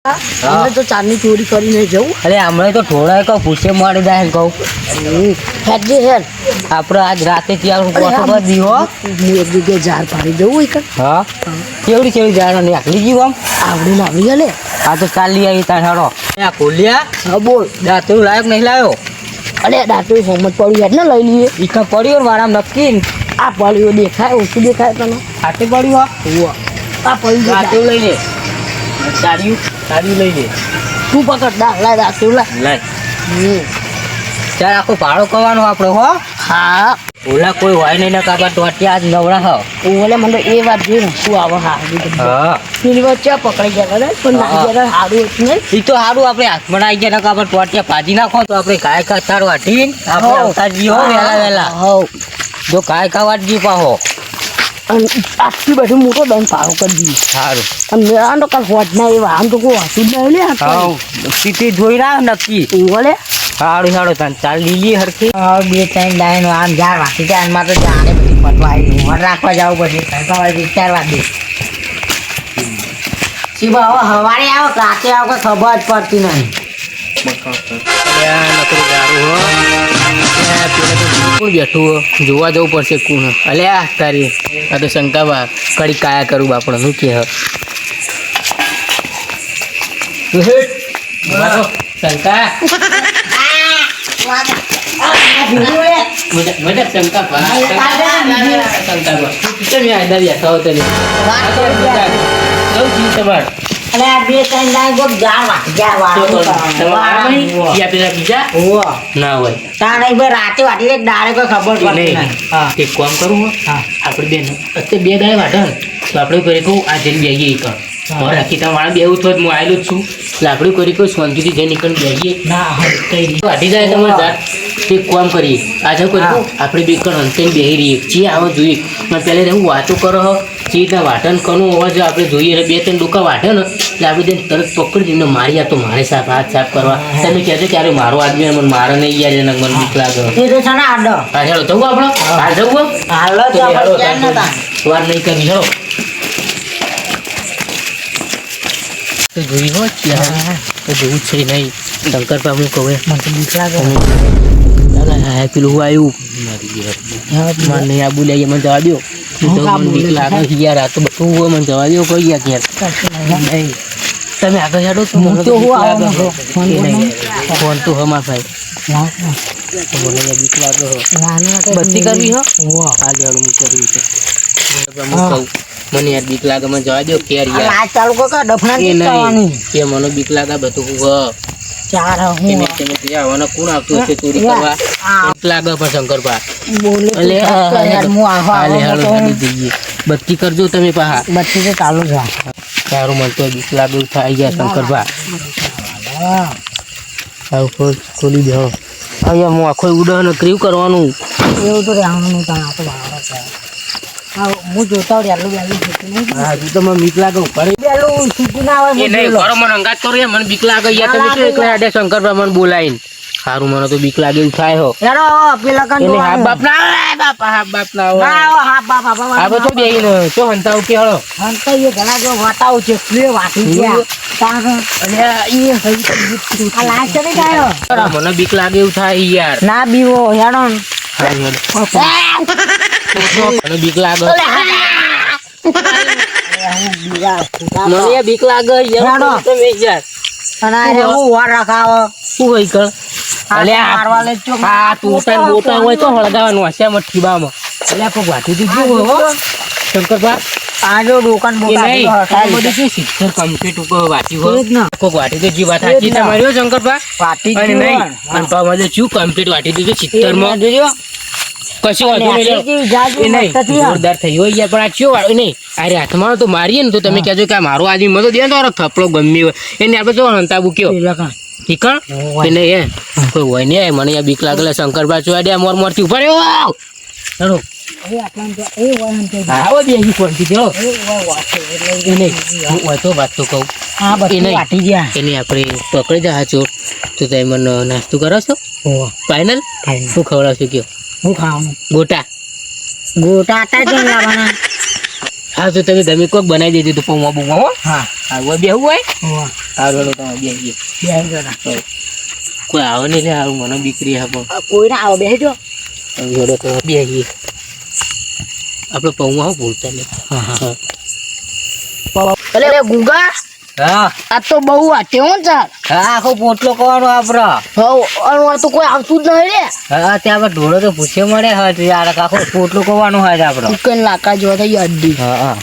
हमने तो चांदनी चोरी करी नहीं जाऊँ। अरे हमें तो थोड़ा को पूछे मारी जाए कहूँ फेंक दे यार। આપણે આજ રાતે ત્યાં કોસો પર દીવો હું એક જગ્યાએ ઝાડ પાડી દઉં એક હા કેવડી કેવડી જાણ ને આખલી જીવ આમ આવડી ગલે આ તો ચાલી આવી તાર હાડો આ ખોલ્યા હા બોલ દાતું લાયક નહીં લાયો અરે દાંતો સમજ પડ્યું યાર ને લઈ લઈએ ઈકા પડ્યો મારા નક્કી આ પડ્યું દેખાય ઓછું દેખાય તને હાથે પડ્યો આ પડ્યું દાતું લઈ લે સાડિયું લઈ લે તું પકડ લાય દાંતો લાય ચાલ આખો ભાડો કરવાનો આપણે હો હા ઓલા કોઈ હોય નહીં ને કાબા તો અત્યારે આજ નવરા હો ઓલે મને એ વાત જોઈ ને શું આવે હા પેલી વચ્ચે પકડી ગયા કરે પણ ના જરા સારું હતું ને ઈ તો સારું આપણે હાથમાં આવી ગયા ને કાબા તો અત્યારે ભાજી નાખો તો આપણે ગાય ખાતાર વાટીને આપણે આવતા જઈએ હો વહેલા હવ જો ગાય ખાવા જ જી પાહો આટલી બધું મોટો દંડ પારો કરી દીધો સારું અને મેળા તો કાલ હોટ ના એવા આમ તો કોઈ વાંચું જ નહીં લે હા સીધી જોઈ રહ્યા નક્કી ઓલે સારું સારું તને ચાલ લીલી હરખી બે ત્રણ ડાયન આમ જા વાંચી જાય આમાં તો જાણે બધી પટવા આવી મન રાખવા જવું પછી સવારે વિચારવા દે શિવા હવે સવારે આવો રાતે આવો કે ખબર જ પડતી નહીં બેઠું જોવા જવું પડશે કોણ અલ્યા તારી આ તો શંકાબા કડી કાયા કરું બાપડો શું કે શંકા રાતે વાટી ડાળે કોઈ ખબર નહીં એક કામ કરું આપડે બેન અત્યારે બે દાડે વાટે તો આપડે કરી કહું આ જઈને બેગી કર રાખી તમારા બે એવું થયું હું આવેલું જ છું એટલે આપણે કરી કોઈ શાંતિથી જઈ નીકળી બેગીએ વાટી જાય તમારે જાત એક કામ કરીએ આજે કરી આપણે બે કણ અંતે બેહી રહીએ જે આવો જોઈએ પણ પહેલાં હું વાતો કરો જે રીતના વાટન કનું અવાજ આપણે જોઈએ બે ત્રણ ડોકા વાટે ને એટલે આપણે તેને તરત પકડી એમને મારી તો મારે સાફ હાથ સાફ કરવા તમે કહેજો ક્યારે મારો આદમી મને મારે નહીં યાર એને મને બીક લાગે હા હેલો જવું આપણે હાલ જવું વાર નહીં કરી હેલો તો જોઈ હો તો જોવું છે નહીં શંકર પામું કહે મને તો બીક લાગે પેલું આવ્યું મને આ બોલ્યા મને જવા દો મને બીક લાગે યાર આ તો બધું મને જવા દો કહી ગયા ઘેર નહીં તમે આગળ હેડો ફોન તો હમા ભાઈ મને બીક લાગે બધી કરવી હો હા લેવાનું હું કરવી છે કહું મને યાર બીક લાગે મને જવા દો કેર યાર ચાલુ કો ડફણા નહીં કે મને બીક લાગે બધું ચાર હું આવવાનો કોણ આવતું હશે ચોરી કરવા લાગે પણ શંકરપા જઈએ બત્તી કરજો તમે પાહા બત્તી તો ચાલુ છે સારું મને તો બીક લાગે થાય ગયા શંકરપા ખોલી દો અહીંયા હું આખો ઉડાનો ક્રીવ કરવાનું એવું તો રહેવાનું ત્યાં તો બરાબર છે હા હું જોતા વહેલું હા હજુ તો મને બીક લાગે વહેલું સીધું ના આવે એ નહીં બરો મને અંગાત કરો મને બીક લાગે યાર તમે શું એકલા આડે શંકરપા મને બોલાવીને સારું મને તો બીક લાગે એવું થાય હો યાર પેલા કાન એટલે હાફ બાપ ના આવે તો બેહી ને તો હંતાવ કે હળો હંતા એ ઘણા જો વાતાવ છે કે વાટી ગયા તાર અને ઈ આ લાસ્ટ ને કાયો મને બીક લાગે એવું થાય યાર ના બીવો હેડો મને બીક લાગે મને બીક લાગે યાર તમે યાર અને હું વાર રખાવો શું હોય કર અલ્યા મારવા લે ચો હા ટોટા બોટા હોય તો હળગાવાનું હશે મઠીબામાં અલ્યા કોઈ વાટી દીધું હો શંકરપા આજો દુકાન બોકા બધી શું શિક્ષણ કમ્પ્લીટ ઉપર વાટી હોય કોક વાટી તો જીવા થાકી તમારી શંકરપા વાટી અને નહીં અને પામાં શું કમ્પ્લીટ વાટી દીધું 70 માં જોજો કશું વાંધો નહીં જોરદાર થઈ હોય યાર પણ આ ચિયો વાળો નહીં અરે હાથમાં તો મારીએ ને તો તમે કહેજો કે મારો આદમી મતો દે તો થપડો ગમી હોય એને આપણે તો હંતાબુ કયો ઠીક એને એ કોઈ હોય ને મને યાર બીક લાગેલા શંકરભા ચોડ્યા મોર મોરથી ઉપર આવ્યો ચલો આવો બેસી ફોનથી ચલો હોય તો વાત તો કહું એને આપણે પકડી જા ચોર તો તમે મને નાસ્તો કરો છો ફાઇનલ શું ખવડાવશો કયો હું ખાવાનું ગોટા ગોટા હતા જ લાવવાના હા તો તમે કોક બનાવી દીધી તો પૌવા બુવા હો હા હવે બેહવું હોય હોવા હારું હેડો તમે બેહીએ બે જણા કોઈ આવે નહીં લે હારું મને બીકરી આપો કોઈ ના આવે બેસજો હેડો તો બેહીએ આપણે પૌમાં હું ભૂલતા નહીં હા અરે ગુગા હા આ તો બહુ વાટ્યો હો ચાલ આખો પોટલો કરવાનો આપડે હવે તો કોઈ આવતું જ નહીં રે હા ત્યાં આપણે ઢોળો તો પૂછે મળે હવે યાર આખો પોટલો કરવાનો હોય છે આપડે ચિકન લાકા જેવા થઈ અડ્ડી હા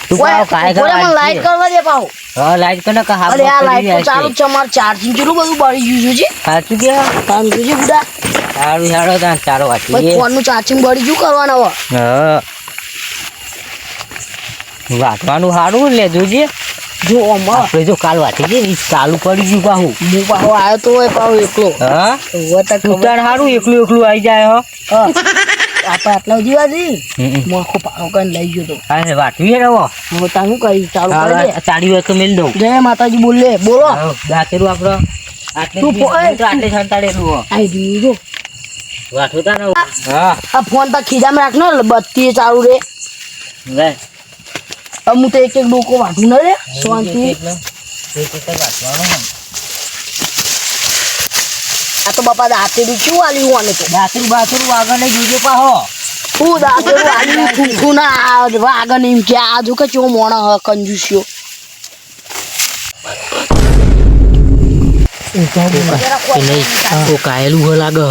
તું પાવ કાય લાઈટ કરવા દે પાવ હા લાઈટ કને કા અરે આ લાઈટ તો ચાલુ જ છે મારે ચાર્જિંગ કેટલું બધું બળી ગયું છે સાચું કે કામ જોજે બુડા સારું હેડો ત્યાં ચારો ભાઈ વાંચી ફોન નું ચાર્જિંગ બળી ગયું કરવાનું હવે હા વાંચવાનું સારું લે જોજે જો અમાર આપણે જો કાલ વાંચી જઈએ ને ચાલુ પડી ગયું પાહું હું પાહો આવ્યો તો હોય પાહો એકલો હા ઉતાર સારું એકલું એકલું આવી જાય હો આપણે આટલા જીવા જી મોખો પારો કરીને લઈ ગયો તો હા વાંચવી હે હવે હું તાનું કરી ચાલુ કરી દે ચાડી હોય તો મેલ દઉં જય માતાજી બોલે બોલો દાંતેરું આપડે આટલે તું આટલે સંતાડેલું હો આઈ દીધો વાંચવું તા ને હા આ ફોન તો ખીજામાં રાખનો ને બત્તી ચાલુ રે લે હું તો એક એક ડોકો વાંધું ન રે શાંતિ આ તો બાપા દાંતેરું શું આલ્યું આને તો દાંતરું બાથરું આગળ નહીં જોજે પાહો હું દાંતેરું આલ્યું થૂથું ના આગળ એમ કે આજુ કે ચો મોણા હ કંજુસ્યો કાયેલું હો લાગે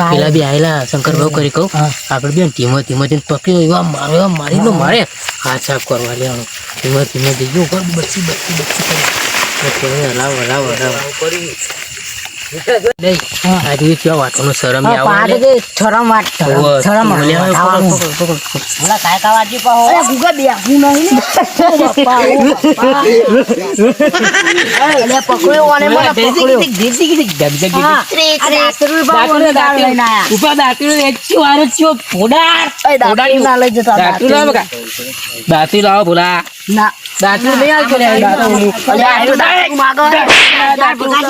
પેલા બી આયેલા શંકર ભાવ કરી કહું આપણે બેન ધીમે ધીમે પકડ્યો એવા મારો એવા મારી મારે હાથ સાફ કરવા લેવાનો ધીમે ધીમે જઈયો કર બચી બચી બચી કરી હલાવ હલાવ હલાવ નહીં આજે કેવા વાતનો શરમ આવે શરમ વાત શરમ ઓલા કાય કા વાંચી પાહો અરે ગુગા બે હું નહીં અરે પકડ્યો અને મને પકડ્યો દાંતી લાવો ભોલા ના દાંતી નહીં હાલ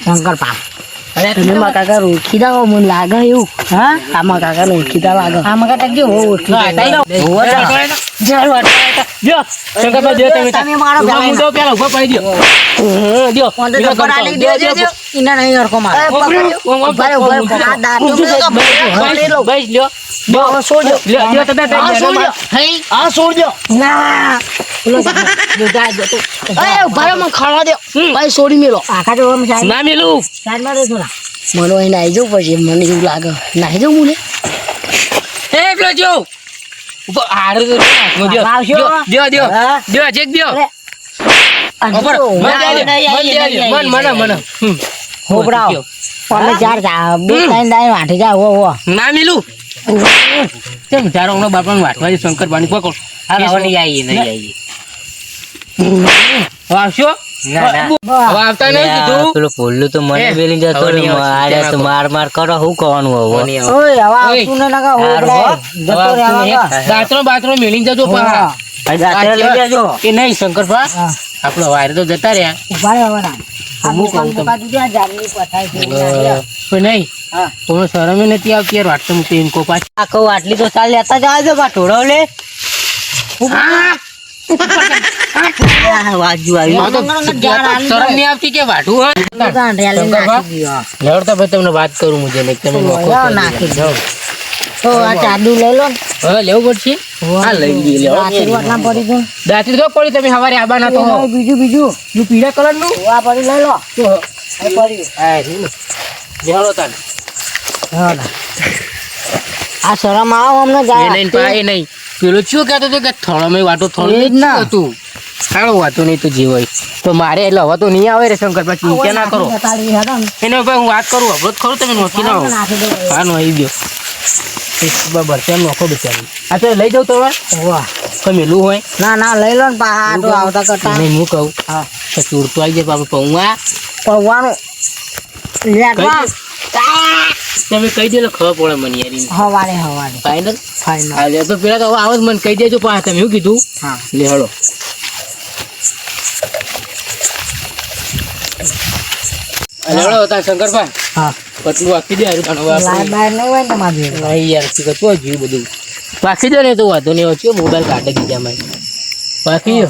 શંકર પા તમે મારા કાકા રોકી દો મને લાગે એવું હા આમાં કાકા ઓળખીતા લાગે આમાં કાકા કેવો છોડી મેલો આખા ના મેલું મને અહીં નાહી જવું પછી મને એવું લાગે નાહી જવું મને એ પેલો જો ઉપર આડે તો દ્યો દ્યો દ્યો ચેક દ્યો ઉપર મન હોબરાવ પલે ચાર બે ટાઈમ ડાય વાઠી જા હો ના મેલું તેમ તારો હમણાં બાપાને વાટવાથી શંકર પાણી પકડ હા હવે નહીં આવીએ આવશો આવતા નહીં કીધું પેલો પોલ્લું તો મને બેલી જતો મારે તો માર માર કરો શું કરવાનું હવે ઓય હવે આવતું ને લાગા હોબરાવ જતો રહેવા દાંતરો બાતરો મેલી જજો પા એ નહીં શંકર પા આપણો વાયર તો જતા રહ્યા ઉભા રહેવાના હું કહું તમને નહીં તમને શરમે નથી આવતી યાર વાટતો મૂકી એમ કો પાછી આખો આટલી તો ચાલ લેતા જવા દો બા ઢોળો લે વાજુ આવી શરમ નહીં આવતી કે વાઢું લેવડતા ભાઈ તમને વાત કરું મુજે નહીં તમે નાખી દો આ ચાદુ લઈ લો ને હવે લેવું પડશે હા લઈ લઈએ આશીર્વાદ ના પડી દો દાંતી તો પડી તમે સવારે આબા ના તો બીજું પીળા કલર નું આ પડી લઈ લો પડી લેવડો તાન આ શરમ આવો અમને એ નહીં પેલો શું કહેતો હતો કે થોડો મેં વાટો થોડો એ જ ના. હતું હાલો વાતો નહીં તો જે હોય તો મારે એટલે હવે તો નહીં આવે રે શંકરભાઈ ચિંતા ના કરો એને ભાઈ હું વાત કરું હવે ખરું તમે નોખી ના આવો હા નો આવી ગયો બરાબર તેમ નોખો બિચારી આ તો લઈ જાઉં તમારે કોઈ મેલું હોય ના લઈ લો ને પા તો આવતા કરતા નહીં હું કહું હા તો ચૂર તો આવી જાય આપણે પૌવા પૌવાનું તમે કહી દેલો ખબર પડે મને યાર હવારે ફાઇનલ ફાઇનલ હા તો પેલા તો આવો જ મને કહી દેજો પણ તમે એવું કીધું હા લે હળો હળો હતા શંકરભાઈ હા પટલું વાકી દે હારું તને લાઈટ બાર ન હોય ને તમારી જોડે. નહીં યાર તું કતું જીવ બધું વાકી દો ને તો વાંધો નહીં ઓછો મોબાઈલ કાઢે દીધા મેં વાકી દો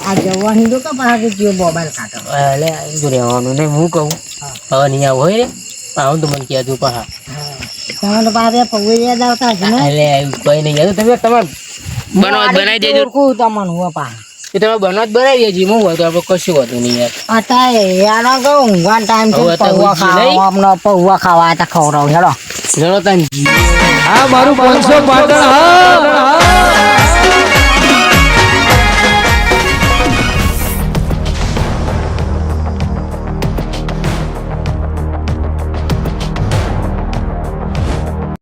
આ જવાની તો કે પાછા કયો મોબાઈલ કાઢો એટલે શું રહેવાનું ને હું કહું હવે નહીં આવું હોય રે આવું તો મને કહેતું પાછા તમે તો પાછા પૌવા યાદ આવતા હશે ને એટલે કઈ નહીં યાર તમે તમારે બનાવી દેજો ઓળખું તમને હું પાછા એ તમે બનાવી દેજો હું હોય તો આપણે કશું હોતું નહીં યાર અત્યારે યાર કહું ઊંઘવાનો ટાઈમ છે હવે તો પૌવા ઊંઘી ખાવા નહીં. અમને પૌવા ખાવા હતા ખવડાવું હેડો જણો તાન આ મારું 500 પાટણ હા